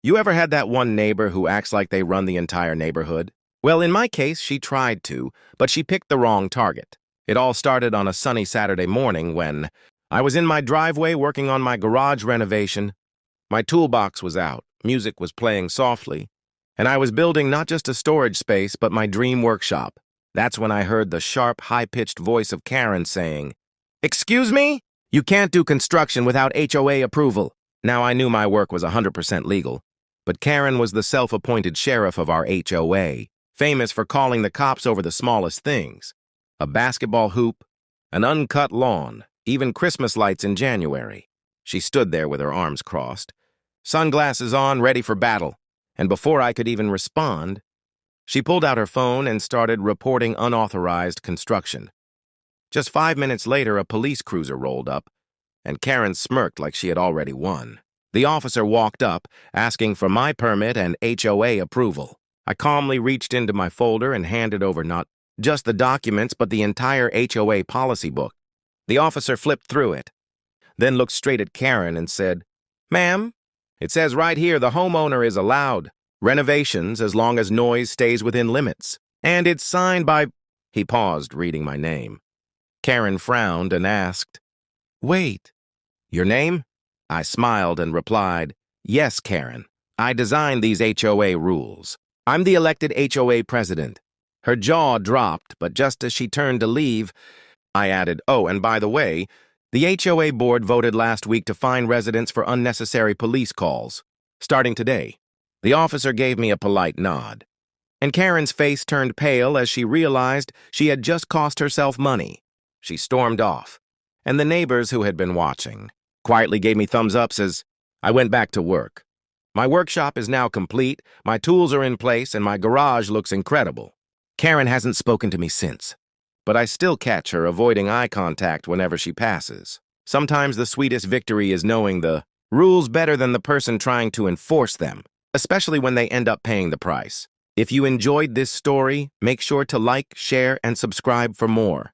You ever had that one neighbor who acts like they run the entire neighborhood? Well, in my case, she tried to, but she picked the wrong target. It all started on a sunny Saturday morning when I was in my driveway working on my garage renovation. My toolbox was out, music was playing softly, and I was building not just a storage space, but my dream workshop. That's when I heard the sharp, high-pitched voice of Karen saying, "Excuse me? You can't do construction without HOA approval." Now, I knew my work was 100% legal, but Karen was the self-appointed sheriff of our HOA, famous for calling the cops over the smallest things. A basketball hoop, an uncut lawn, even Christmas lights in January. She stood there with her arms crossed, sunglasses on, ready for battle, and before I could even respond, she pulled out her phone and started reporting unauthorized construction. Just 5 minutes later, a police cruiser rolled up, and Karen smirked like she had already won. The officer walked up, asking for my permit and HOA approval. I calmly reached into my folder and handed over not just the documents, but the entire HOA policy book. The officer flipped through it, then looked straight at Karen and said, "Ma'am, it says right here the homeowner is allowed renovations as long as noise stays within limits. And it's signed by—" He paused, reading my name. Karen frowned and asked, "Wait, your name?" I smiled and replied, "Yes, Karen. I designed these HOA rules. I'm the elected HOA president." Her jaw dropped, but just as she turned to leave, I added, "Oh, and by the way, the HOA board voted last week to fine residents for unnecessary police calls, starting today." The officer gave me a polite nod, and Karen's face turned pale as she realized she had just cost herself money. She stormed off, and the neighbors who had been watching quietly gave me thumbs ups as I went back to work. My workshop is now complete, my tools are in place, and my garage looks incredible. Karen hasn't spoken to me since, but I still catch her avoiding eye contact whenever she passes. Sometimes the sweetest victory is knowing the rules better than the person trying to enforce them, especially when they end up paying the price. If you enjoyed this story, make sure to like, share, and subscribe for more.